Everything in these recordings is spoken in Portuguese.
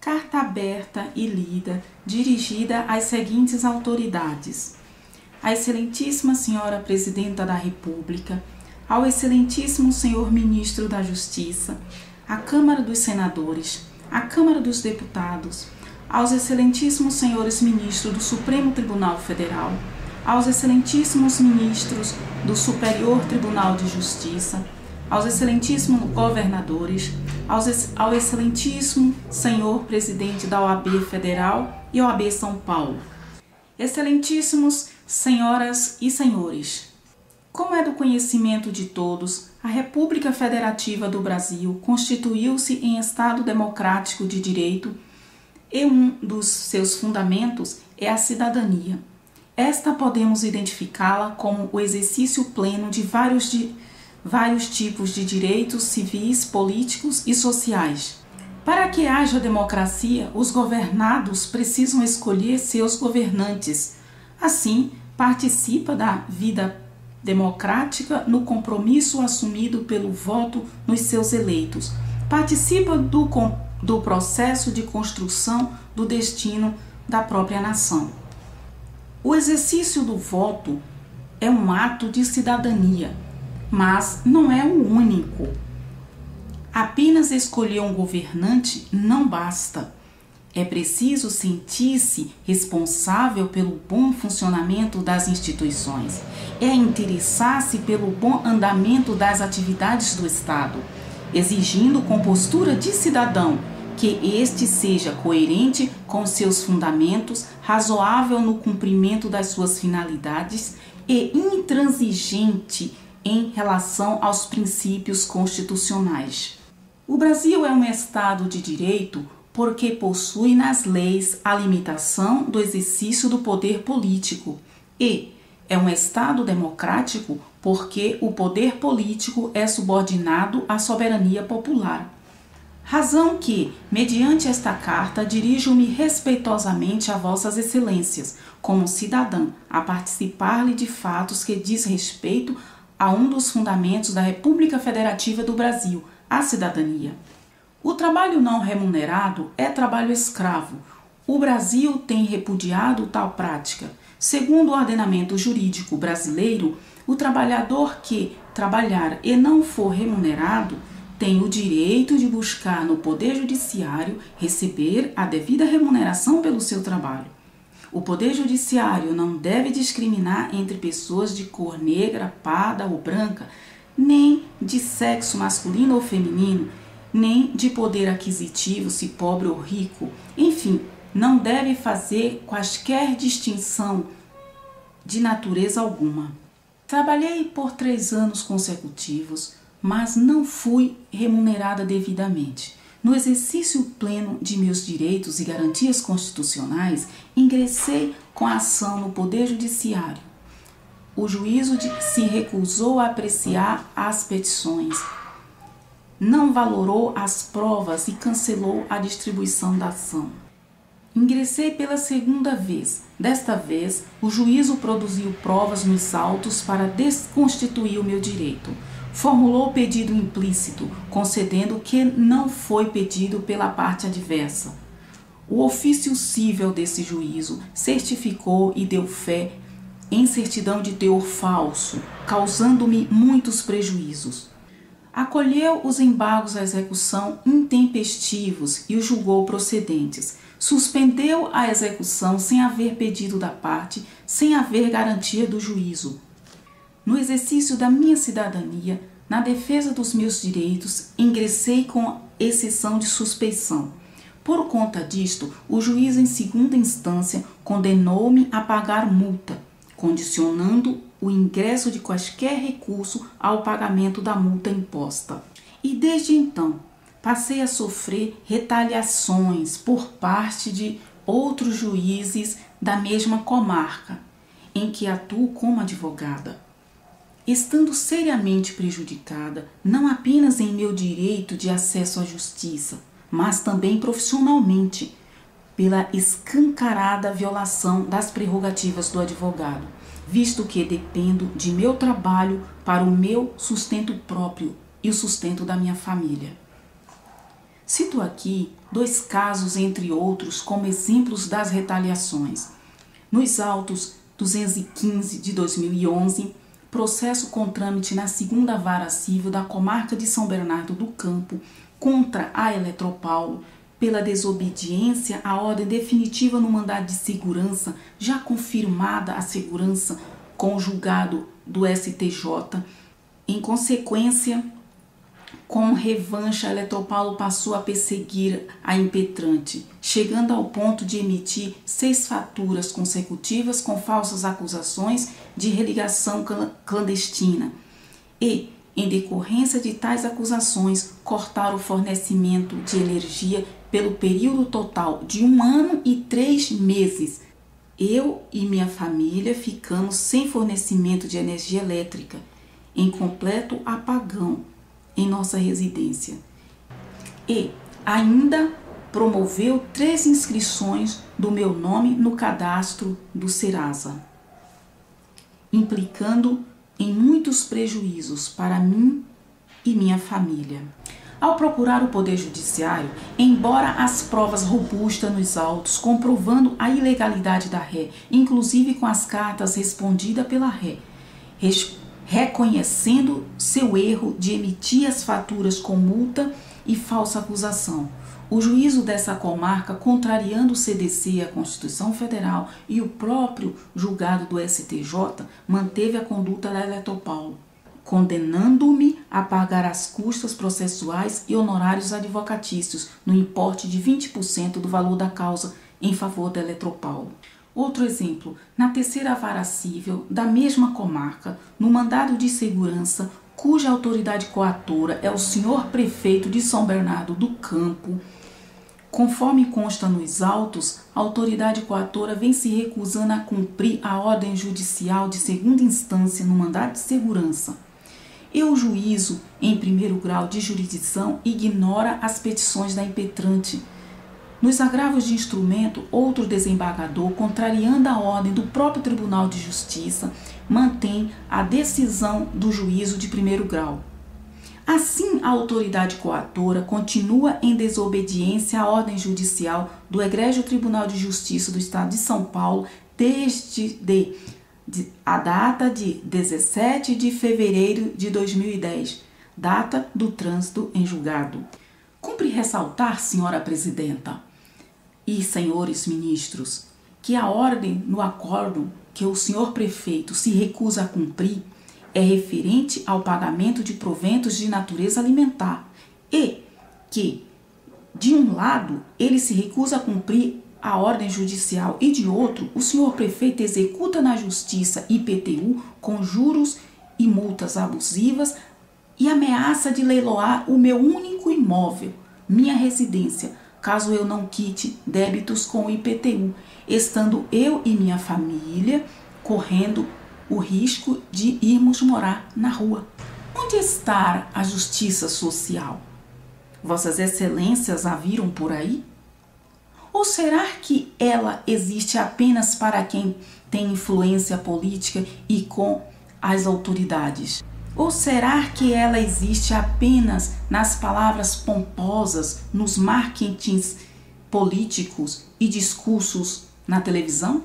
Carta aberta e lida, dirigida às seguintes autoridades: à Excelentíssima Senhora Presidenta da República, ao Excelentíssimo Senhor Ministro da Justiça, à Câmara dos Senadores, à Câmara dos Deputados, aos Excelentíssimos Senhores Ministros do Supremo Tribunal Federal, aos Excelentíssimos Ministros do Superior Tribunal de Justiça, aos Excelentíssimos Governadores, ao Excelentíssimo Senhor Presidente da OAB Federal e OAB São Paulo. Excelentíssimos Senhoras e Senhores, como é do conhecimento de todos, a República Federativa do Brasil constituiu-se em Estado democrático de direito e um dos seus fundamentos é a cidadania. Esta podemos identificá-la como o exercício pleno de vários tipos de direitos civis, políticos e sociais. Para que haja democracia, os governados precisam escolher seus governantes. Assim, participa da vida democrática no compromisso assumido pelo voto nos seus eleitos. Participa do processo de construção do destino da própria nação. O exercício do voto é um ato de cidadania, mas não é o único. Apenas escolher um governante não basta. É preciso sentir-se responsável pelo bom funcionamento das instituições. É interessar-se pelo bom andamento das atividades do Estado, exigindo com postura de cidadão que este seja coerente com seus fundamentos, razoável no cumprimento das suas finalidades e intransigente em relação aos princípios constitucionais. O Brasil é um Estado de direito porque possui nas leis a limitação do exercício do poder político e é um Estado democrático porque o poder político é subordinado à soberania popular. Razão que, mediante esta carta, dirijo-me respeitosamente a vossas excelências, como cidadã, a participar-lhe de fatos que diz respeito a um dos fundamentos da República Federativa do Brasil, a cidadania. O trabalho não remunerado é trabalho escravo. O Brasil tem repudiado tal prática. Segundo o ordenamento jurídico brasileiro, o trabalhador que trabalhar e não for remunerado tem o direito de buscar no Poder Judiciário receber a devida remuneração pelo seu trabalho. O Poder Judiciário não deve discriminar entre pessoas de cor negra, parda ou branca, nem de sexo masculino ou feminino, nem de poder aquisitivo, se pobre ou rico. Enfim, não deve fazer quaisquer distinção de natureza alguma. Trabalhei por 3 anos consecutivos, mas não fui remunerada devidamente. No exercício pleno de meus direitos e garantias constitucionais, ingressei com a ação no Poder Judiciário. O juízo se recusou a apreciar as petições, não valorou as provas e cancelou a distribuição da ação. Ingressei pela 2ª vez. Desta vez, o juízo produziu provas nos autos para desconstituir o meu direito. Formulou pedido implícito, concedendo o que não foi pedido pela parte adversa. O ofício cível desse juízo certificou e deu fé em certidão de teor falso, causando-me muitos prejuízos. Acolheu os embargos à execução intempestivos e os julgou procedentes. Suspendeu a execução sem haver pedido da parte, sem haver garantia do juízo. No exercício da minha cidadania, na defesa dos meus direitos, ingressei com exceção de suspeição. Por conta disto, o juiz em 2ª instância condenou-me a pagar multa, condicionando o ingresso de quaisquer recurso ao pagamento da multa imposta. E desde então, passei a sofrer retaliações por parte de outros juízes da mesma comarca, em que atuo como advogada. Estando seriamente prejudicada, não apenas em meu direito de acesso à justiça, mas também profissionalmente, pela escancarada violação das prerrogativas do advogado, visto que dependo de meu trabalho para o meu sustento próprio e o sustento da minha família. Cito aqui 2 casos, entre outros, como exemplos das retaliações. Nos autos 215 de 2011, processo com trâmite na 2ª Vara Civil da Comarca de São Bernardo do Campo contra a Eletropaulo pela desobediência à ordem definitiva no mandado de segurança, já confirmada a segurança com o julgado do STJ. Em consequência, com revanche, a Eletropaulo passou a perseguir a impetrante, chegando ao ponto de emitir 6 faturas consecutivas com falsas acusações de religação clandestina e, em decorrência de tais acusações, cortar o fornecimento de energia pelo período total de 1 ano e 3 meses. Eu e minha família ficamos sem fornecimento de energia elétrica, em completo apagão em nossa residência. E ainda promoveu 3 inscrições do meu nome no cadastro do Serasa, implicando em muitos prejuízos para mim e minha família. Ao procurar o Poder Judiciário, embora as provas robustas nos autos comprovando a ilegalidade da ré, inclusive com as cartas respondidas pela ré, reconhecendo seu erro de emitir as faturas com multa e falsa acusação, o juízo dessa comarca, contrariando o CDC e a Constituição Federal e o próprio julgado do STJ, manteve a conduta da Eletropaulo, condenando-me a pagar as custas processuais e honorários advocatícios no importe de 20% do valor da causa em favor da Eletropaulo. Outro exemplo, na 3ª Vara Civil da mesma comarca, no mandado de segurança, cuja autoridade coatora é o senhor prefeito de São Bernardo do Campo, conforme consta nos autos, a autoridade coatora vem se recusando a cumprir a ordem judicial de 2ª instância no mandado de segurança. E o juízo, em 1º grau de jurisdição, ignora as petições da impetrante. Nos agravos de instrumento, outro desembargador, contrariando a ordem do próprio Tribunal de Justiça, mantém a decisão do juízo de 1º grau. Assim, a autoridade coatora continua em desobediência à ordem judicial do Egrégio Tribunal de Justiça do Estado de São Paulo desde a data de 17 de fevereiro de 2010, data do trânsito em julgado. Cumpre ressaltar, senhora presidenta e senhores ministros, que a ordem no acórdão que o senhor prefeito se recusa a cumprir é referente ao pagamento de proventos de natureza alimentar e que, de um lado, ele se recusa a cumprir a ordem judicial e, de outro, o senhor prefeito executa na justiça IPTU com juros e multas abusivas e ameaça de leiloar o meu único imóvel, minha residência, caso eu não quite débitos com o IPTU, estando eu e minha família correndo o risco de irmos morar na rua. Onde está a justiça social? Vossas Excelências a viram por aí? Ou será que ela existe apenas para quem tem influência política e com as autoridades? Ou será que ela existe apenas nas palavras pomposas, nos marketings políticos e discursos na televisão?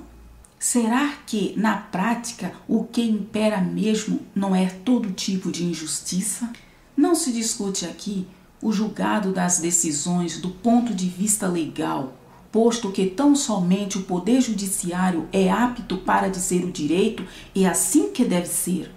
Será que, na prática, o que impera mesmo não é todo tipo de injustiça? Não se discute aqui o julgado das decisões do ponto de vista legal, posto que tão somente o Poder Judiciário é apto para dizer o direito e assim que deve ser.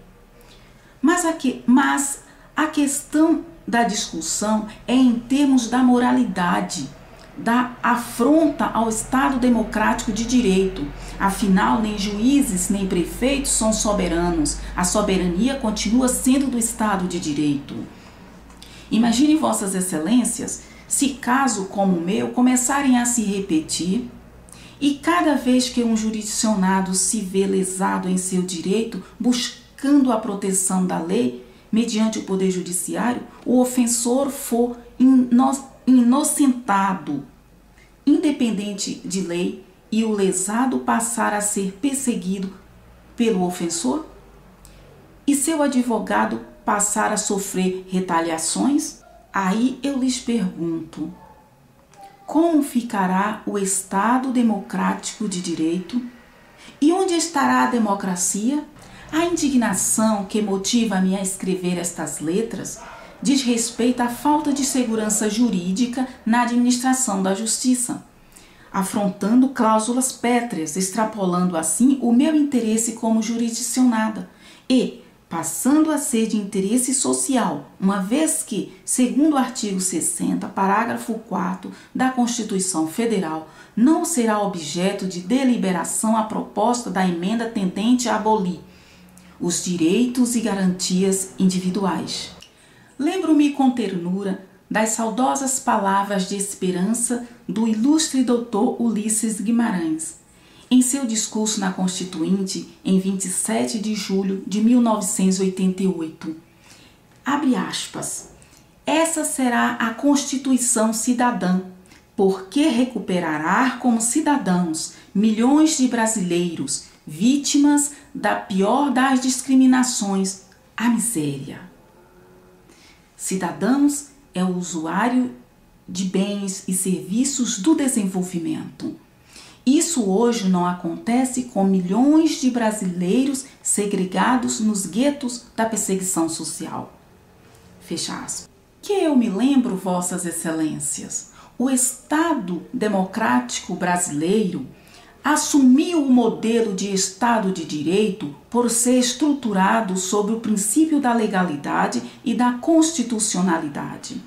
Mas a questão da discussão é em termos da moralidade, da afronta ao Estado democrático de direito. Afinal, nem juízes nem prefeitos são soberanos. A soberania continua sendo do Estado de direito. Imagine, Vossas Excelências, se casos como o meu começarem a se repetir e cada vez que um jurisdicionado se vê lesado em seu direito, buscando a proteção da lei, mediante o Poder Judiciário, o ofensor for inocentado, independente de lei, e o lesado passar a ser perseguido pelo ofensor? E seu advogado passar a sofrer retaliações? Aí eu lhes pergunto, como ficará o Estado democrático de direito? E onde estará a democracia? A indignação que motiva-me a escrever estas letras diz respeito à falta de segurança jurídica na administração da justiça, afrontando cláusulas pétreas, extrapolando assim o meu interesse como jurisdicionada e passando a ser de interesse social, uma vez que, segundo o artigo 60, parágrafo 4 da Constituição Federal, não será objeto de deliberação a proposta da emenda tendente a abolir os direitos e garantias individuais. Lembro-me com ternura das saudosas palavras de esperança do ilustre doutor Ulisses Guimarães, em seu discurso na Constituinte, em 27 de julho de 1988. Abre aspas. Essa será a Constituição cidadã, porque recuperará como cidadãos milhões de brasileiros vítimas da pior das discriminações, a miséria. Cidadãos é o usuário de bens e serviços do desenvolvimento. Isso hoje não acontece com milhões de brasileiros segregados nos guetos da perseguição social. Fecha aspas. Que eu me lembro, vossas excelências, o Estado democrático brasileiro assumiu o modelo de Estado de Direito por ser estruturado sobre o princípio da legalidade e da constitucionalidade,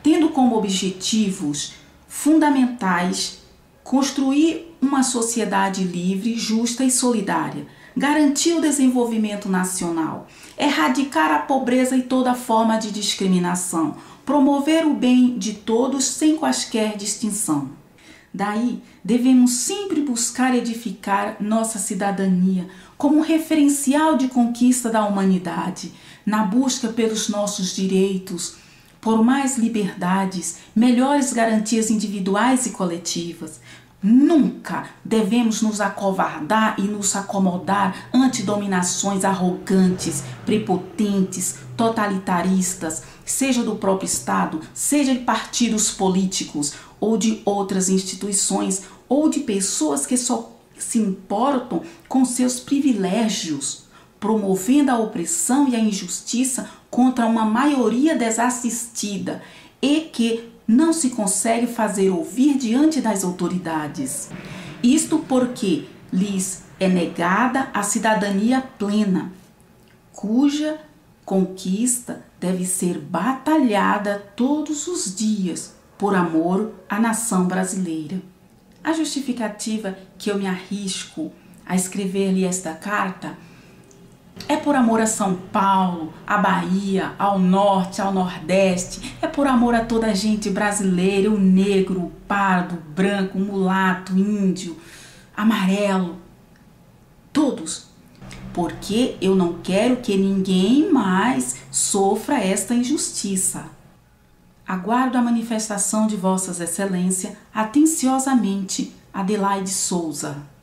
tendo como objetivos fundamentais construir uma sociedade livre, justa e solidária, garantir o desenvolvimento nacional, erradicar a pobreza e toda forma de discriminação, promover o bem de todos sem quaisquer distinção. Daí, devemos sempre buscar edificar nossa cidadania como um referencial de conquista da humanidade, na busca pelos nossos direitos, por mais liberdades, melhores garantias individuais e coletivas. Nunca devemos nos acovardar e nos acomodar ante dominações arrogantes, prepotentes, totalitaristas, seja do próprio Estado, seja de partidos políticos ou de outras instituições ou de pessoas que só se importam com seus privilégios, promovendo a opressão e a injustiça contra uma maioria desassistida e que não se consegue fazer ouvir diante das autoridades. Isto porque lhes é negada a cidadania plena, cuja conquista deve ser batalhada todos os dias por amor à nação brasileira. A justificativa que eu me arrisco a escrever-lhe esta carta é por amor a São Paulo, à Bahia, ao Norte, ao Nordeste. É por amor a toda a gente brasileira, o negro, o pardo, o branco, o mulato, o índio, amarelo, todos. Porque eu não quero que ninguém mais sofra esta injustiça. Aguardo a manifestação de Vossas Excelências atenciosamente, Adelaide Souza.